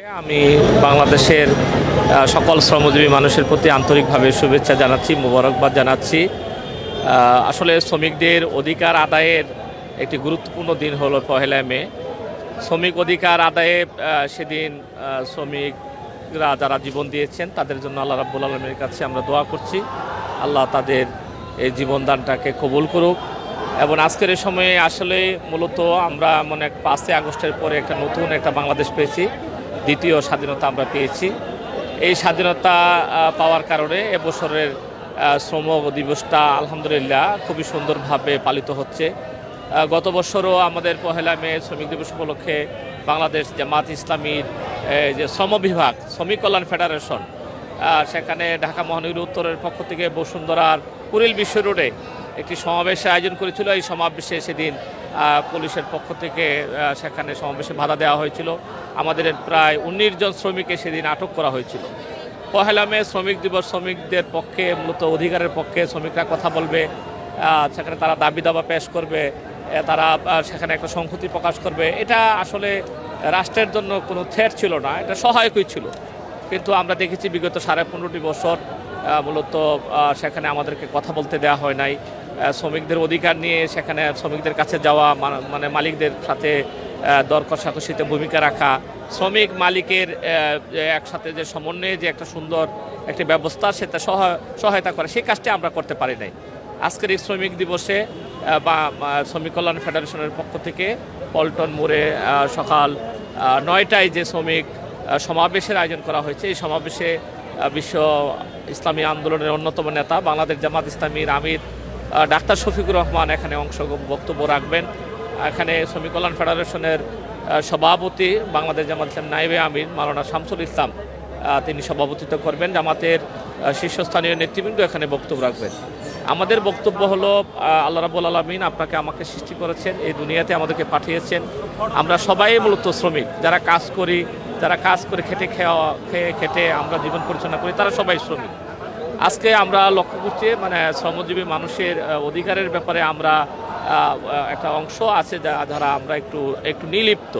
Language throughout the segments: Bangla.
আমি বাংলাদেশের সকল শ্রমজীবী মানুষের প্রতি আন্তরিকভাবে শুভেচ্ছা জানাচ্ছি, মোবারকবাদ জানাচ্ছি। আসলে শ্রমিকদের অধিকার আদায়ের একটি গুরুত্বপূর্ণ দিন হলো 1 মে। শ্রমিক অধিকার আদায়ে সেদিন শ্রমিকরা যারা জীবন দিয়েছেন তাদের জন্য আল্লাহ রাব্বুল আলামিনের কাছে আমরা দোয়া করছি, আল্লাহ তাদের এই জীবনদানটাকে কবুল করুক। এবং আজকের এই সময়ে আসলে মূলত আমরা 5 আগস্টের পরে নতুন একটা বাংলাদেশ পেয়েছি, দ্বিতীয় স্বাধীনতা আমরা পেয়েছি। এই স্বাধীনতা পাওয়ার কারণে এবছরের শ্রম দিবসটা আলহামদুলিল্লাহ খুবই সুন্দরভাবে পালিত হচ্ছে। গত বছরও আমাদের 1 মে শ্রমিক দিবস উপলক্ষে বাংলাদেশ জামাত ইসলামীর যে শ্রম বিভাগ, শ্রমিক কল্যাণ ফেডারেশন, সেখানে ঢাকা মহানগরী উত্তরের পক্ষ থেকে বসুন্ধরার কুড়িল বিশ্ব রোডে একটি সমাবেশের আয়োজন করেছিল। এই সমাবেশে সেদিন পুলিশের পক্ষ থেকে সেখানে সমাবেশে বাধা দেওয়া হয়েছিল। আমাদের প্রায় 19 জন শ্রমিককে সেদিন আটক করা হয়েছিল। 1 মে শ্রমিক দিবস শ্রমিকদের পক্ষে, মূলত অধিকারের পক্ষে শ্রমিকরা কথা বলবে, সেখানে তারা দাবি দাবা পেশ করবে, তারা সেখানে একটা সংহতি প্রকাশ করবে। এটা আসলে রাষ্ট্রের জন্য কোনো থ্রেট ছিল না, এটা সহায়কই ছিল। কিন্তু আমরা দেখেছি বিগত 15.5 বছর মূলত সেখানে আমাদেরকে কথা বলতে দেওয়া হয় নাই। শ্রমিকদের অধিকার নিয়ে সেখানে শ্রমিকদের কাছে যাওয়া, মালিকদের সাথে দর কষাকষিতে ভূমিকা রাখা, শ্রমিক মালিকের একসাথে যে সমন্বয়ে যে একটা সুন্দর একটি ব্যবস্থা, সেটা সহায়তা করে, সেই কাজটি আমরা করতে পারি নাই। আজকের এই শ্রমিক দিবসে বা শ্রমিক কল্যাণ ফেডারেশনের পক্ষ থেকে পল্টন মোড়ে সকাল 9টায় যে শ্রমিক সমাবেশের আয়োজন করা হয়েছে, এই সমাবেশে বিশ্ব ইসলামী আন্দোলনের অন্যতম নেতা বাংলাদেশ জামাত ইসলামীর আমির ডাক্তার শফিকুর রহমান এখানে বক্তব্য রাখবেন। এখানে শ্রমিক কল্যাণ ফেডারেশনের সভাপতি বাংলাদেশ জামাত ইসলাম নায়েবে আমির মাওলানা শামসুল ইসলাম তিনি সভাপতিত্ব করবেন। জামাতের শীর্ষস্থানীয় নেতৃবৃন্দ এখানে বক্তব্য রাখবেন। আমাদের বক্তব্য হলো, আল্লাহ রাব্বুল আলামিন আপনাকে আমাকে সৃষ্টি করেছেন, এই দুনিয়াতে আমাদেরকে পাঠিয়েছেন। আমরা সবাই মূলত শ্রমিক, যারা কাজ করে খেটে আমরা জীবন পরিচালনা করি, তারা সবাই শ্রমিক। আজকে আমরা লক্ষ্য করছি শ্রমজীবী মানুষের অধিকারের ব্যাপারে আমরা একটা অংশ আছে যারা আমরা একটু নির্লিপ্ত।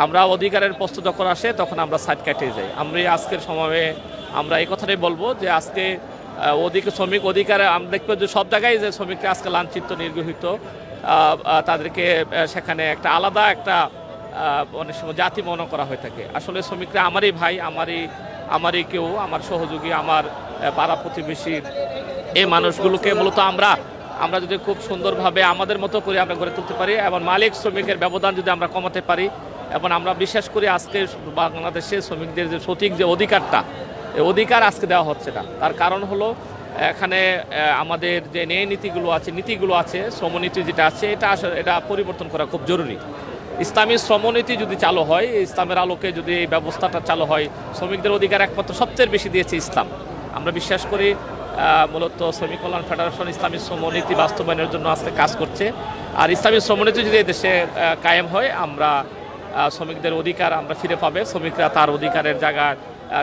আমরা অধিকারের প্রশ্ন যখন আসে তখন আমরা সাইড কাটিয়ে যাই। আমরা আজকের সময়ে আমরা এই কথাটাই বলবো যে আজকে শ্রমিক অধিকারে আমরা দেখবো যে সব জায়গায় যে শ্রমিকরা আজকে লাঞ্ছিত, নির্গৃহীত, তাদেরকে সেখানে একটা আলাদা অনেক সময় জাতি মনে করা হয়ে থাকে। আসলে শ্রমিকরা আমারই ভাই, আমারই কেউ, আমার সহযোগী, আমার পাড়া প্রতিবেশী। এই মানুষগুলোকে মূলত আমরা যদি খুব সুন্দরভাবে আমাদের মতো করে আমরা গড়ে তুলতে পারি এবং মালিক শ্রমিকের ব্যবধান যদি আমরা কমাতে পারি, এবং আমরা বিশ্বাস করি আজকে বাংলাদেশে শ্রমিকদের যে সঠিক যে অধিকারটা, এই অধিকার আজকে দেওয়া হচ্ছে না। তার কারণ হলো এখানে আমাদের যে নীতিগুলো আছে, শ্রমনীতি যেটা আছে, এটা পরিবর্তন করা খুব জরুরি। ইসলামী শ্রমনীতি যদি চালু হয়, ইসলামের আলোকে যদি এই ব্যবস্থাটা চালু হয়, শ্রমিকদের অধিকার একমাত্র সবচেয়ে বেশি দিয়েছে ইসলাম। আমরা বিশ্বাস করি মূলত শ্রমিক কল্যাণ ফেডারেশন ইসলামী শ্রমনীতি বাস্তবায়নের জন্য আজকে কাজ করছে। আর ইসলামী শ্রমনীতি যদি দেশে কায়েম হয়, আমরা শ্রমিকদের অধিকার আমরা ফিরে পাবে। শ্রমিকরা তার অধিকারের জায়গায়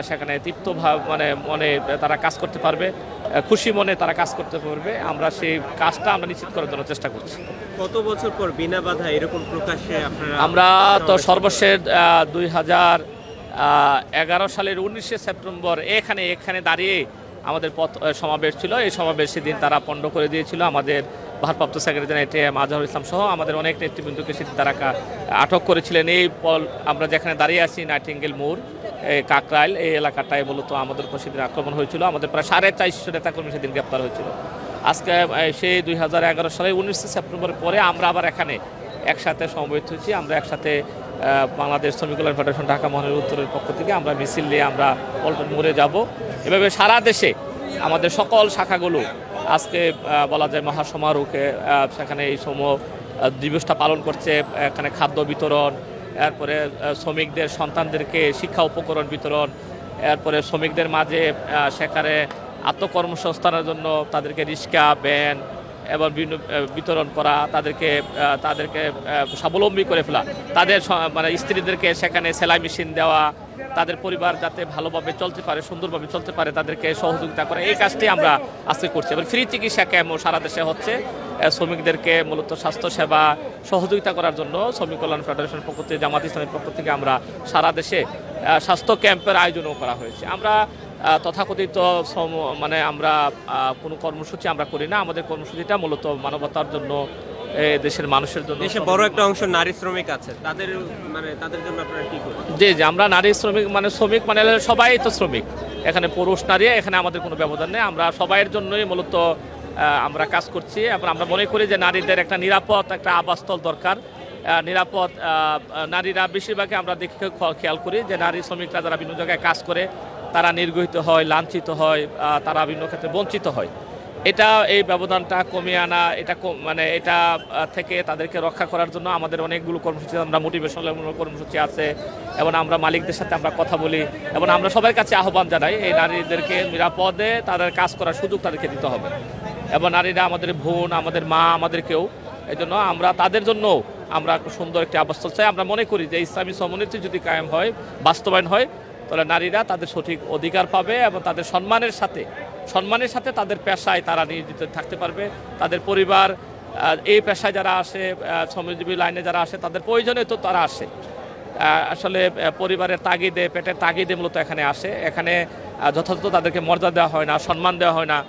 সেখানে মনে তারা কাজ করতে পারবে, খুশি মনে তারা কাজ করতে পারবে। আমরা সেই কাজটা আমরা নিশ্চিত করার জন্য চেষ্টা করছি। কত বছর পর বিনা বাধা এরকম প্রকাশ্যে আমরা তো সর্বশেষ 2011 সালের 19শে সেপ্টেম্বর এখানে দাঁড়িয়ে আমাদের সমাবেশ ছিল। এই সমাবেশ সেদিন তারা পণ্ড করে দিয়েছিল। আমাদের ভারপ্রাপ্ত সেক্রেটারি এটিএম আজহারুল ইসলাম সহ আমাদের অনেক নেতৃবৃন্দকে সেদিন তারা আটক করেছিলেন। আমরা যেখানে দাঁড়িয়ে আছি, নাইটিঙ্গেল মোড়, কাকরাইল, এই এলাকাটায় মূলত আমাদের উপর সেদিন আক্রমণ হয়েছিল। আমাদের প্রায় 450 নেতাকর্মী সেদিন গ্রেপ্তার হয়েছিল। আজকে সেই 2011 সালের 19শে সেপ্টেম্বরের পরে আমরা আবার এখানে একসাথে সমবেত হয়েছি। আমরা একসাথে বাংলাদেশ শ্রমিক কল্যাণ ফেডারেশন ঢাকা মহানগরী উত্তরের পক্ষ থেকে আমরা মিছিল নিয়ে আমরা পল্টন মোড়ে যাব। এভাবে সারা দেশে আমাদের সকল শাখাগুলো আজকে বলা যায় মহাসমারোহে সেখানে এই দিবসটা পালন করছে। এখানে খাদ্য বিতরণ, এরপরে শ্রমিকদের সন্তানদেরকে শিক্ষা উপকরণ বিতরণ, এরপরে শ্রমিকদের মাঝে সেখানে আত্মকর্মসংস্থানের জন্য তাদেরকে রিক্সা, ভ্যান এবং বিতরণ করা, তাদেরকে স্বাবলম্বী করে ফেলা, তাদের স্ত্রীদেরকে সেখানে সেলাই মেশিন দেওয়া, তাদের পরিবার যাতে ভালোভাবে চলতে পারে, সুন্দরভাবে চলতে পারে, তাদেরকে সহযোগিতা করে, এই কাজটি আমরা আজকে করছি। এবার ফ্রি চিকিৎসা ক্যাম্পও সারা দেশে হচ্ছে। শ্রমিকদেরকে মূলত স্বাস্থ্যসেবা সহযোগিতা করার জন্য শ্রমিক কল্যাণ ফেডারেশনের পক্ষ থেকে, জামাত ইসলামের পক্ষ থেকে আমরা সারা দেশে স্বাস্থ্য ক্যাম্পের আয়োজনও করা হয়েছে। আমরা তথাকথিত মানে আমরা কোনো কর্মসূচি আমরা করি না। আমাদের কর্মসূচিটা মূলত মানবতার জন্য, দেশের মানুষের জন্য। দেশে বড় একটা অংশ নারী শ্রমিক আছে, তাদের জন্য আপনারা কি করেন? জি জি, আমরা নারী শ্রমিক মানে সবাই তো শ্রমিক, এখানে পুরুষ নারী এখানে আমাদের কোনো ব্যবধান নেই। আমরা সবাইয়ের জন্যই মূলত আমরা কাজ করছি এবং আমরা মনে করি যে নারীদের একটা নিরাপদ একটা আবাসস্থল দরকার। নিরাপদ নারীরা বেশিরভাগই আমরা দেখে খেয়াল করি যে নারী শ্রমিকরা যারা বিভিন্ন জায়গায় কাজ করে তারা নির্গৃহীত হয়, লাঞ্ছিত হয়, তারা বিভিন্ন ক্ষেত্রে বঞ্চিত হয়। এই ব্যবধানটা কমিয়ে আনা, মানে এটা থেকে তাদেরকে রক্ষা করার জন্য আমাদের অনেকগুলো কর্মসূচি, আমরা মোটিভেশনাল কর্মসূচি আছে এবং আমরা মালিকদের সাথে আমরা কথা বলি এবং আমরা সবার কাছে আহ্বান জানাই এই নারীদেরকে নিরাপদে তাদের কাজ করার সুযোগ তাদেরকে দিতে হবে। এবং নারীরা আমাদের বোন, আমাদের মা, আমাদেরকেও, এই জন্য আমরা তাদের জন্য আমরা সুন্দর একটি আবাসস্থল চাই। আমরা মনে করি যে ইসলামী সমুন্নতি যদি কায়েম হয়, বাস্তবায়ন হয়, তাহলে নারীরা তাদের সঠিক অধিকার পাবে এবং তাদের সম্মানের সাথে তাদের পেশায় তারা নিয়োজিত থাকতে পারবে। তাদের পরিবার এই পেশায় যারা আসে, শ্রমজীবী লাইনে যারা আসে, তাদের প্রয়োজনে তো তারা আসে, আসলে পরিবারের তাগিদে, পেটের তাগিদে মূলত এখানে আসে। এখানে যথাযথ তাদেরকে মর্যাদা দেওয়া হয় না, সম্মান দেওয়া হয় না।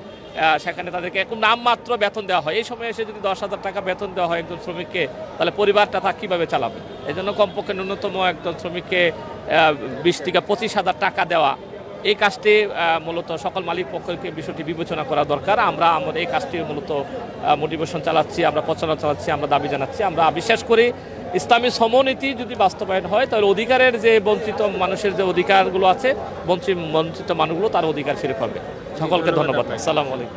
সেখানে তাদেরকে একটু নামমাত্র বেতন দেওয়া হয়। এই সময় এসে যদি 10,000 টাকা বেতন দেওয়া হয় একজন শ্রমিককে, তাহলে পরিবারটা তা কীভাবে চালাবে? এই জন্য কমপক্ষে ন্যূনতম একজন শ্রমিককে 20 থেকে 25,000 টাকা দেওয়া, এই কাজটি মূলত সকল মালিক পক্ষকে বিষয়টি বিবেচনা করা দরকার। আমরা আমাদের এই কাজটি মূলত মোটিভেশন চালাচ্ছি, আমরা প্রচারণা চালাচ্ছি, আমরা দাবি জানাচ্ছি। আমরা বিশ্বাস করি ইসলামী সমনীতি যদি বাস্তবায়ন হয় তাহলে অধিকারের যে বঞ্চিত মানুষের যে অধিকারগুলো আছে, বঞ্চিত মানুষগুলো তার অধিকার ফিরে পাবে। সকলকে ধন্যবাদ। আসসালামু আলাইকুম।